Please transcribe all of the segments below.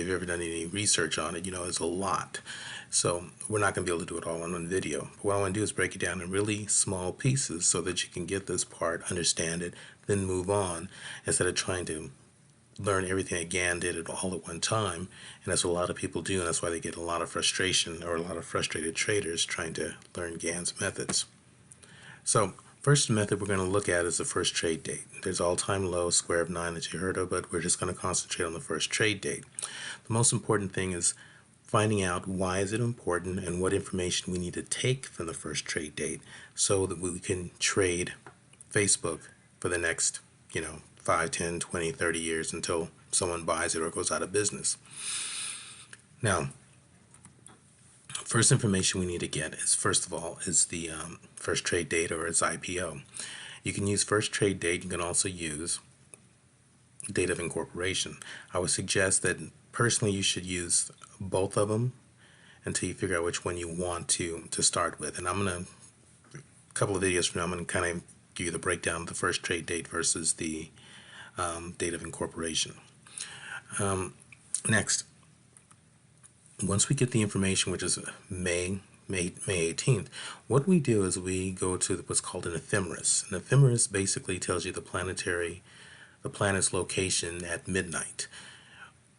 if you've ever done any research on it, you know it's a lot. So we're not going to be able to do it all on one video. But what I want to do is break it down in really small pieces so that you can get this part, understand it, then move on, instead of trying to learn everything that Gann did it all at one time. And that's what a lot of people do, and that's why they get a lot of frustration, or a lot of frustrated traders trying to learn Gann's methods. So first method we're going to look at is the first trade date. There's all-time low, square of 9 that you heard of, but we're just going to concentrate on the first trade date. The most important thing is finding out why is it important and what information we need to take from the first trade date so that we can trade Facebook for the next, 5, 10, 20, 30 years until someone buys it or goes out of business. Now, first information we need to get is, first of all, is the first trade date, or its IPO. You can use first trade date. You can also use date of incorporation. I would suggest that personally you should use both of them until you figure out which one you want to start with. And I'm going to, a couple of videos from now, I'm going to kind of give you the breakdown of the first trade date versus the date of incorporation. Next, once we get the information, which is May 18th, what we do is we go to what's called an ephemeris. An ephemeris basically tells you the planet's location at midnight.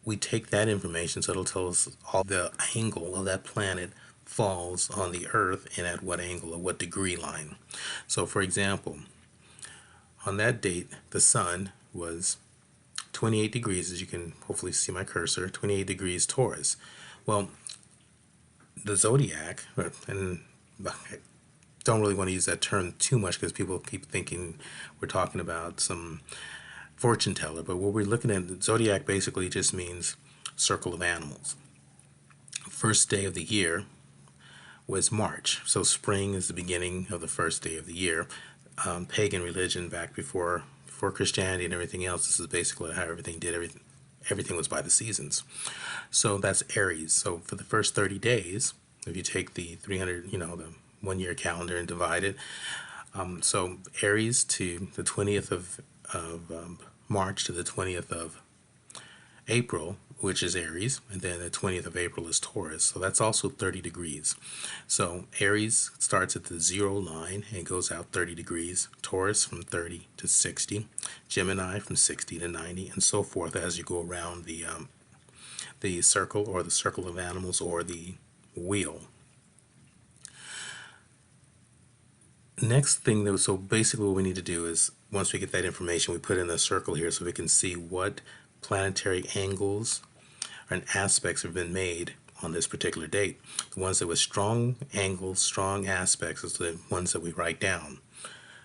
We take that information, so it'll tell us all the angle of that planet falls on the Earth and at what angle or what degree line. So for example, on that date, the sun was 28 degrees, as you can hopefully see my cursor, 28 degrees Taurus. Well, the zodiac, and I don't really want to use that term too much because people keep thinking we're talking about some fortune teller, but what we're looking at, the zodiac basically just means circle of animals. First day of the year was March, so spring is the beginning of the first day of the year. Pagan religion back before Christianity and everything else, this is basically how everything was by the seasons. So that's Aries. So for the first 30 days, if you take the 300, the 1 year calendar and divide it, so Aries to the 20th of March to the 20th of April, which is Aries, and then the 20th of April is Taurus. So that's also 30 degrees. So Aries starts at the 0 line and goes out 30 degrees. Taurus from 30 to 60. Gemini from 60 to 90, and so forth as you go around the circle, or the circle of animals, or the wheel. Next thing, so basically what we need to do is, once we get that information, we put in a circle here so we can see what planetary angles and aspects have been made on this particular date. The ones that with strong angles, strong aspects, is the ones that we write down.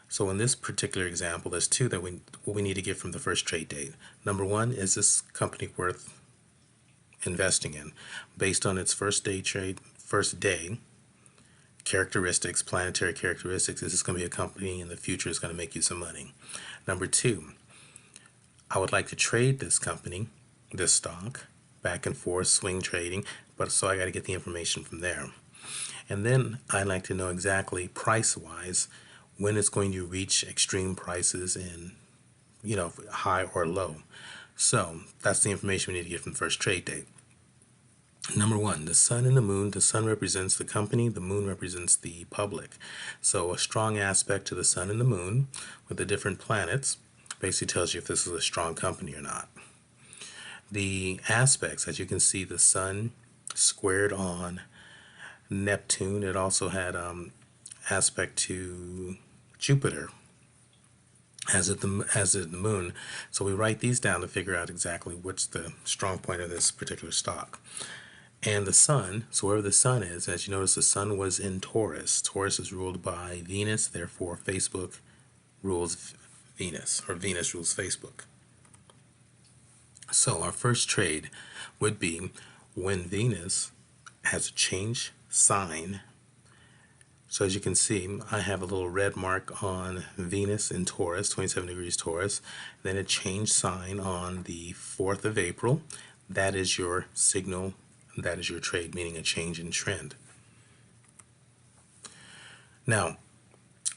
So in this particular example, there's two that what we need to get from the first trade date. Number one, is this company worth investing in? Based on its first day characteristics, planetary characteristics, is this going to be a company in the future that's going to make you some money? Number two, I would like to trade this company, this stock, back and forth, swing trading, but so I got to get the information from there. And then I'd like to know exactly price-wise when it's going to reach extreme prices in, high or low. So that's the information we need to get from the first trade date. Number one, the sun and the moon. The sun represents the company, the moon represents the public. So a strong aspect to the sun and the moon with the different planets basically tells you if this is a strong company or not. The aspects, as you can see, the sun squared on Neptune. It also had aspect to Jupiter, as did the moon. So we write these down to figure out exactly what's the strong point of this particular stock. And the sun, so wherever the sun is, as you notice, the sun was in Taurus. Taurus is ruled by Venus, therefore Facebook rules Venus, or Venus rules Facebook. So our first trade would be when Venus has a change sign. So as you can see, I have a little red mark on Venus in Taurus, 27 degrees Taurus, then a change sign on the 4th of April. That is your signal, that is your trade, meaning a change in trend. Now,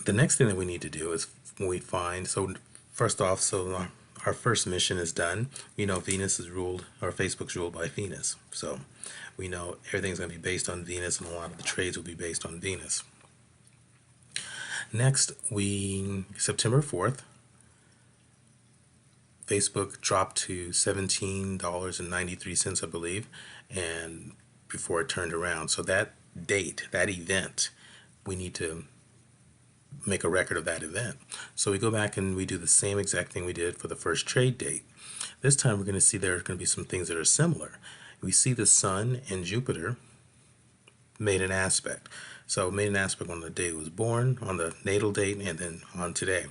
the next thing that we need to do is when we find, so first off, so our first mission is done. We know Venus is ruled, or Facebook's ruled by Venus. So we know everything's going to be based on Venus, and a lot of the trades will be based on Venus. Next, September 4th, Facebook dropped to $17.93, I believe, and before it turned around. So that date, that event, we need to make a record of that event. So we go back and we do the same exact thing we did for the first trade date. This time we're going to see there are going to be some things that are similar. We see the Sun and Jupiter made an aspect. So made an aspect on the day it was born, on the natal date, and then on today.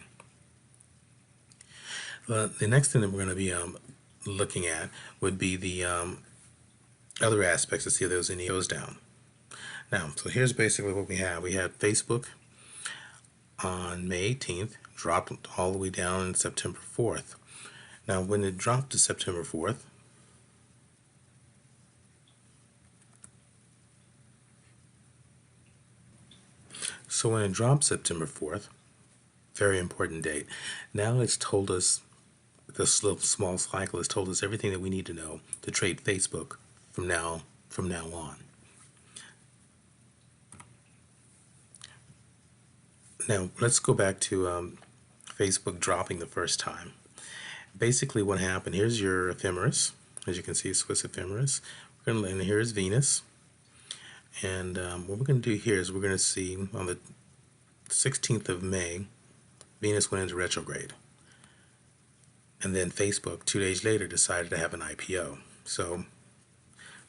The next thing that we're going to be looking at would be the other aspects to see if there's any goes down. Now, so here's basically what we have. We had Facebook on May 18th, dropped all the way down on September 4th. Now, when it dropped to September 4th, so when it dropped September 4th, very important date, now it's told us, this little small cycle has told us everything that we need to know to trade Facebook from now on. Now, let's go back to Facebook dropping the first time. Basically what happened, here's your ephemeris. As you can see, Swiss ephemeris. And here's Venus. And what we're going to do here is we're going to see on the 16th of May, Venus went into retrograde. And then Facebook, 2 days later, decided to have an IPO. So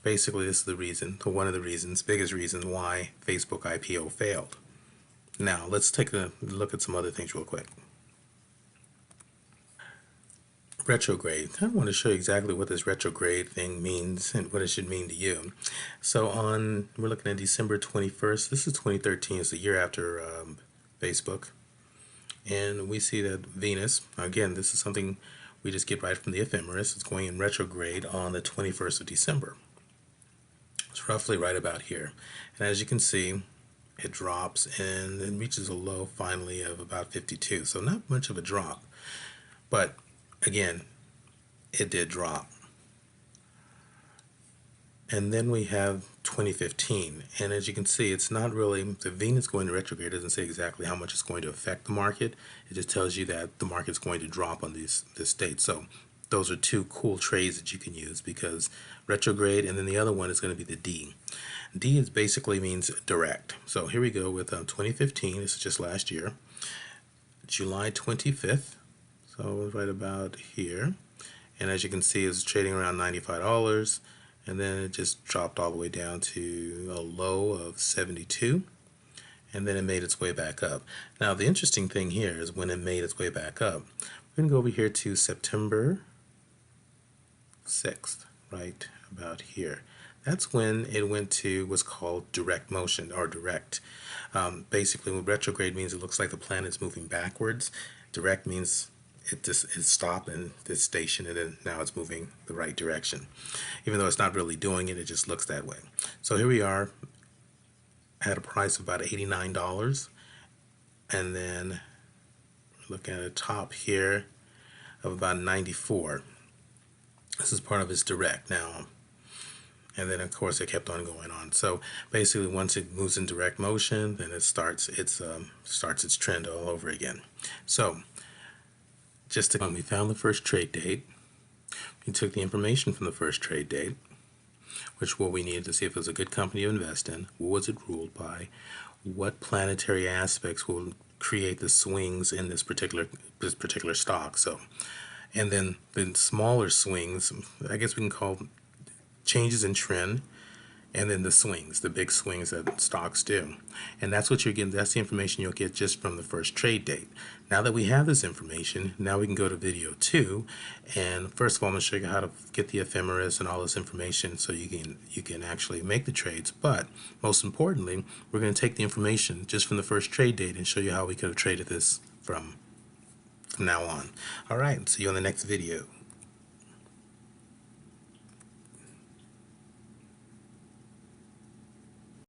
basically this is the reason, or one of the reasons, biggest reason why Facebook IPO failed. Now let's take a look at some other things real quick. Retrograde. I want to show you exactly what this retrograde thing means and what it should mean to you. So we're looking at December 21st. This is 2013. It's the year after Facebook. And we see that Venus, again, this is something we just get right from the ephemeris. It's going in retrograde on the 21st of December. It's roughly right about here. And as you can see, it drops and it reaches a low finally of about 52. So not much of a drop. But again, it did drop. And then we have 2015, and as you can see, it's not really, the Venus going to retrograde doesn't say exactly how much it's going to affect the market. It just tells you that the market's going to drop on this date. So those are two cool trades that you can use, because retrograde, and then the other one is going to be the D. D is basically means direct. So here we go with 2015. This is just last year, July 25th. So it was right about here, and as you can see, it's trading around $95, and then it just dropped all the way down to a low of 72, and then it made its way back up. Now the interesting thing here is when it made its way back up, we're going to go over here to September 6th, right about here. That's when it went to what's called direct motion, or direct. Basically, when retrograde means it looks like the planet's moving backwards. Direct means it stopped and it's stationed, and then now it's moving the right direction. Even though it's not really doing it, it just looks that way. So here we are at a price of about $89, and then looking at a top here of about 94. This is part of its direct now. And then of course it kept on going on. So basically once it moves in direct motion, then it starts its trend all over again. So when we found the first trade date, we took the information from the first trade date, which what we needed to see if it was a good company to invest in, what was it ruled by, what planetary aspects will create the swings in this particular stock. So, and then the smaller swings, I guess we can call changes in trend, and then the swings, the big swings that stocks do. And that's what you're getting, that's the information you'll get just from the first trade date. Now that we have this information, now we can go to video 2, and first of all I'm going to show you how to get the ephemeris and all this information so you can actually make the trades. But most importantly, we're going to take the information just from the first trade date and show you how we could have traded this from now on. Alright, see you on the next video.